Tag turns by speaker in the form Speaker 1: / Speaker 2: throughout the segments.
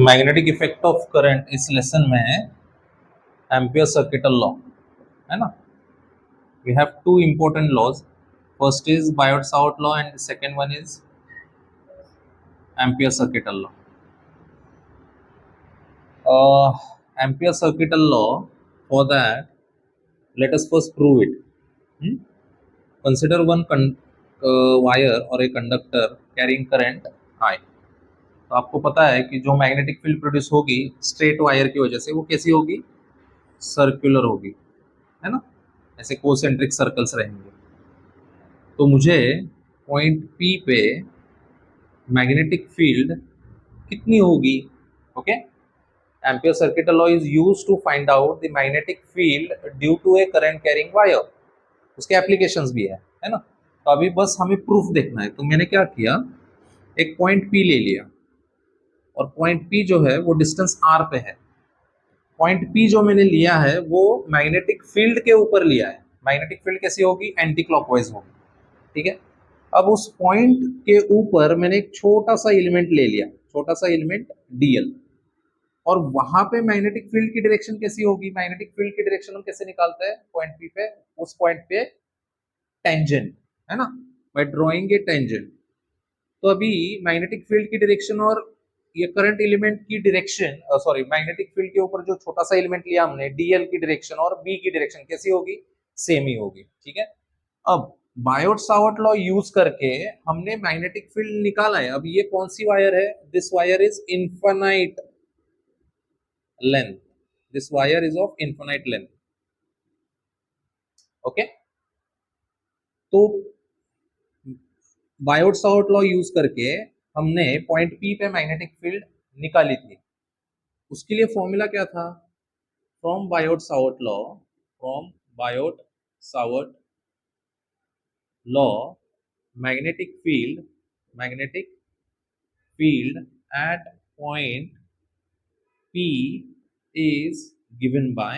Speaker 1: Magnetic effect of current इस lesson में Ampere circuital law है ना. We have two important laws. First is Biot Savart law and second one is Ampere circuital law. Ampere circuital law, for that let us first prove it. Consider one wire or a conductor carrying current I. तो आपको पता है कि जो magnetic field produce होगी straight wire की वजह से वो कैसी होगी, सर्कुलर होगी, है ना. ऐसे कोसेंट्रिक सर्कल्स रहेंगे. तो मुझे पॉइंट P पे मैग्नेटिक फील्ड कितनी होगी. Okay. Ampere circuital law is used to find out the magnetic field due to a current carrying wire. उसके एप्लीकेशंस भी है ना. तो अभी बस हमें प्रूफ देखना है. तो मैंने क्या किया, एक पॉइंट P ले लिया और पॉइंट P जो है वो डिस्टेंस R पे है. पॉइंट P जो मैंने लिया है वो मैग्नेटिक फील्ड के ऊपर लिया है. मैग्नेटिक फील्ड कैसी होगी, एंटी क्लॉकवाइज होगी. ठीक है. अब उस पॉइंट के ऊपर मैंने एक छोटा सा एलिमेंट ले लिया, छोटा सा एलिमेंट DL, और वहां पे मैग्नेटिक फील्ड की डायरेक्शन कैसी होगी. मैग्नेटिक फील्ड की डायरेक्शन हम कैसे निकालते हैं, पॉइंट P पे उस पॉइंट पे टेंजेंट, है ना, बाय ड्राइंग ए टेंजेंट. तो अभी मैग्नेटिक फील्ड की डायरेक्शन और ये करंट एलिमेंट की डायरेक्शन, सॉरी, मैग्नेटिक फील्ड के ऊपर जो छोटा सा एलिमेंट लिया हमने DL की डायरेक्शन और B की डायरेक्शन कैसी होगी, सेम ही होगी. ठीक है. अब बायोट-सावर्ट लॉ यूज करके हमने मैग्नेटिक फील्ड निकाला है. अब ये कौन सी वायर है, this wire is infinite length. This wire is of infinite length. Okay. तो बायोट-सावर्ट लॉ यूज करके हमने पॉइंट P पे मैग्नेटिक फील्ड निकाली थी. उसके लिए फॉर्मूला क्या था, from Biot-Savart law magnetic field at point P is given by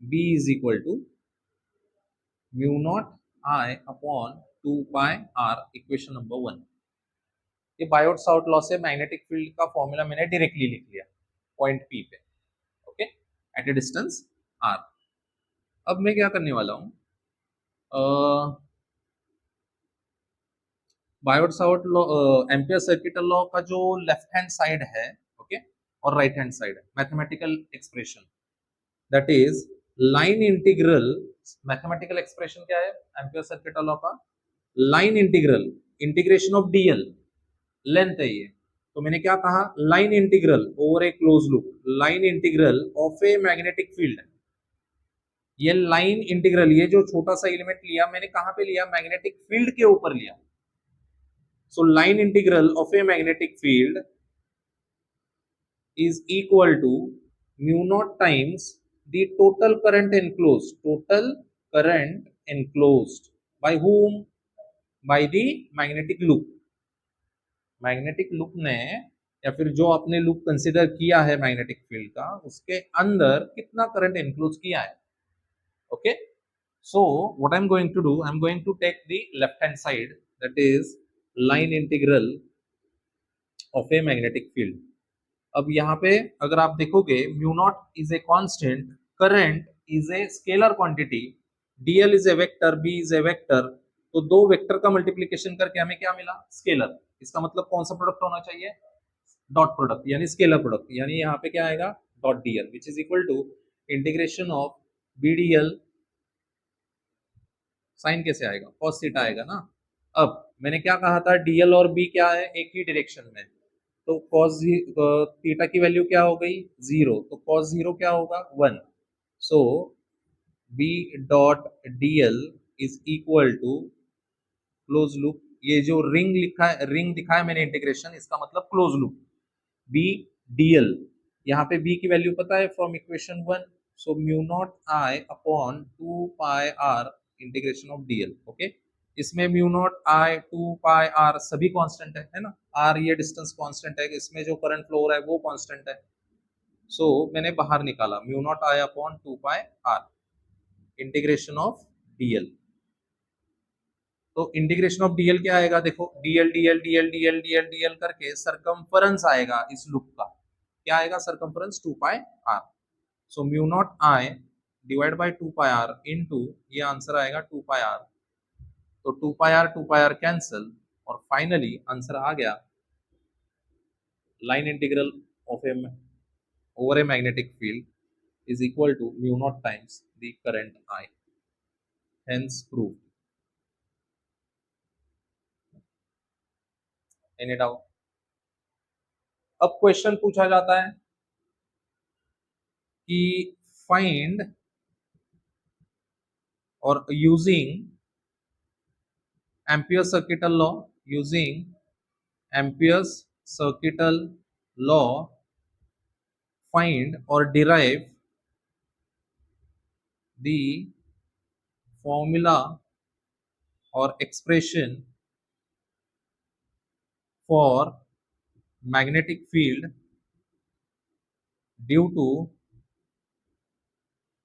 Speaker 1: B is equal to mu naught I upon 2 pi R, equation number 1. ये बायोट-सावर्ट लॉ से मैग्नेटिक फील्ड का फॉर्मूला मैंने डायरेक्टली लिख लिया पॉइंट P पे. Okay, at a distance R. अब मैं क्या करने वाला हूँ, Biot Savart law, Ampere circuital law का जो लेफ्ट हैंड साइड है, ओके, और राइट हैंड साइड है, mathematical expression, that is line integral. Mathematical expression क्या है एम्पियर सर्किटल लॉ का, line integration of DL, length है ये. तो मैंने क्या कहा, line integral over A close loop, line integral of a magnetic field. ये लाइन इंटीग्रल, ये जो छोटा सा एलिमेंट लिया मैंने कहां पे लिया, मैग्नेटिक फील्ड के ऊपर लिया. So line integral of a magnetic field is equal to mu naught times the total current enclosed by whom, by the magnetic loop. Magnetic loop ने, या फिर जो आपने लूप कंसिडर किया है मैग्नेटिक फील्ड का, उसके अंदर कितना करंट एनक्लोज किया है. Okay. So what I am going to do, I am going to take the left hand side, that is line integral of a magnetic field. अब यहाँ पे अगर आप देखोगे, mu naught is a constant, current is a scalar quantity, DL is a vector, B is a vector. तो दो vector का multiplication करके हमें क्या मिला, स्केलर. इसका मतलब कौन सा प्रोडक्ट होना चाहिए, डॉट प्रोडक्ट, यानी स्केलर प्रोडक्ट. यानी यहाँ पे क्या आएगा, dot DL, which is equal to integration of BDL. Sine कैसे आएगा, cos थीटा आएगा ना. अब मैंने क्या कहा था, DL और B क्या है, एक ही डायरेक्शन में. तो cos थीटा की वैल्यू क्या हो गई, 0. तो cos 0 क्या होगा, 1. So B dot DL is equal to close loop. ये जो रिंग लिखा है, रिंग दिखा है मैंने इंटीग्रेशन, इसका मतलब क्लोज लूप. B DL, यहाँ पे B की वैल्यू पता है from equation 1. So mu naught I upon 2 pi R integration of DL. Okay. इसमें mu naught I 2 pi R सभी कांस्टेंट है ना. R ये डिस्टेंस कांस्टेंट है, इसमें जो करंट फ्लो हो रहा है वो कांस्टेंट है. सो मैंने बाहर निकाला mu naught I upon 2 pi R integration of DL. तो इंटीग्रेशन ऑफ डीएल क्या आएगा, देखो DL DL DL DL DL DL करके सरकमफरेंस आएगा इस लूप का, क्या आएगा circumference 2 pi R. So mu naught I divide by 2 pi R into, ये आंसर आएगा 2 पाई आर। तो 2 पाई आर कैंसिल, और फाइनली आंसर आ गया line integral of a over a magnetic field is equal to mu naught times the current I. Hence proved. Any doubt? अब question पूछा जाता है कि फाइंड और using Ampere circuital law, using Ampere's circuital law find or derive the formula or expression for magnetic field due to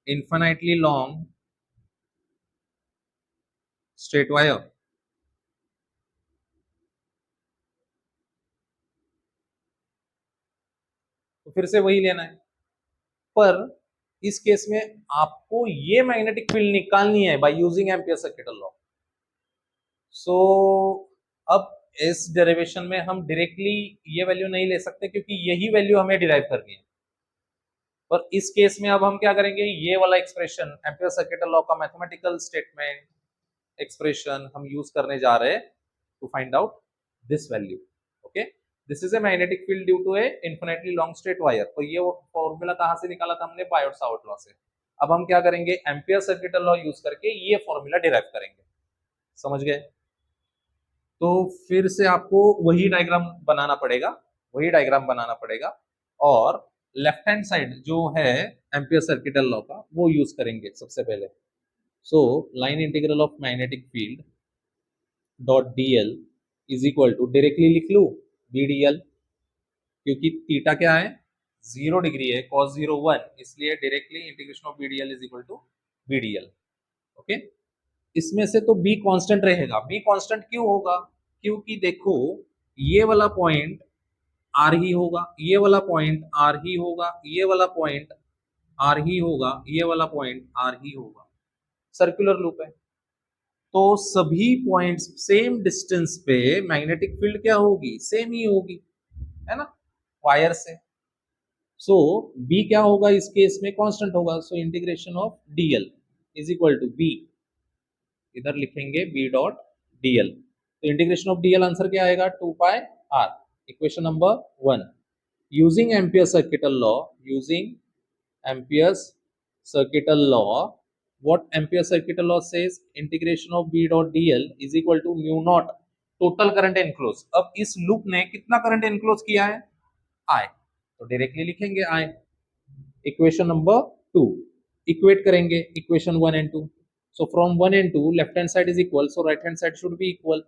Speaker 1: infinitely long straight wire. तो फिर से वही लेना है, पर इस केस में आपको ये मैग्नेटिक फील्ड निकालनी है by using Ampere circuital law. So अब इस डेरिवेशन में हम डायरेक्टली ये वैल्यू नहीं ले सकते क्योंकि यही वैल्यू हमें डिराइव करनी है। पर इस केस में अब हम क्या करेंगे, ये वाला एक्सप्रेशन एम्पियर सर्किटल लॉ का मैथमेटिकल स्टेटमेंट एक्सप्रेशन हम यूज करने जा रहे हैं to find out this value. Okay, this is a magnetic field due to a infinitely long straight wire. तो ये फॉर्मूला कहां से निकाला था हमने, बायोट सावर्ट लॉ से। अब हम क्या करेंगे, एम्पियर सर्किटल लॉ यूज करके ये फॉर्मूला डिराइव करेंगे। समझ गए? तो फिर से आपको वही डायग्राम बनाना पड़ेगा, वही डायग्राम बनाना पड़ेगा, और लेफ्ट हैंड साइड जो है एम्पियर सर्किटल लॉ का वो यूज करेंगे सबसे पहले। So line integral of magnetic field dot DL is equal to, directly लिख लू बी डीएल, क्योंकि थीटा क्या है 0 डिग्री है, cos 0 1, इसलिए directly integration of B DL is equal to B DL. Okay, इसमें से तो b कांस्टेंट रहेगा। b कांस्टेंट क्यों होगा, क्योंकि देखो ये वाला पॉइंट r ही होगा, ये वाला पॉइंट r ही होगा, ये वाला पॉइंट r ही होगा, ये वाला पॉइंट r ही होगा। सर्कुलर लूप है, तो सभी पॉइंट्स सेम डिस्टेंस पे मैग्नेटिक फील्ड क्या होगी, सेम ही होगी, है ना, वायर से। सो b क्या होगा इस केस में, कांस्टेंट होगा। So integration of dl is equal to b, इधर लिखेंगे b डॉट dl। तो इंटीग्रेशन ऑफ dl आंसर क्या आएगा, 2 pi r। Equation number 1, using Ampere circuital law, using Ampere's circuital law, what ampere circuital law says, integration of b dot dl is equal to mu naught total current enclosed। अब इस loop ने कितना current enclose किया है, I, तो directly लिखेंगे I। Equation number 2 equate करेंगे equation 1 and 2। So from 1 and 2 left hand side is equal, so right hand side should be equal,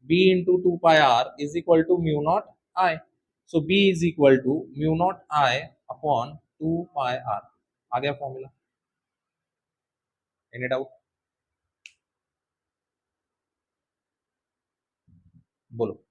Speaker 1: b into 2 pi r is equal to mu naught I। so b is equal to mu naught I upon 2 pi r। आ गया formula. Any doubt? बोलो।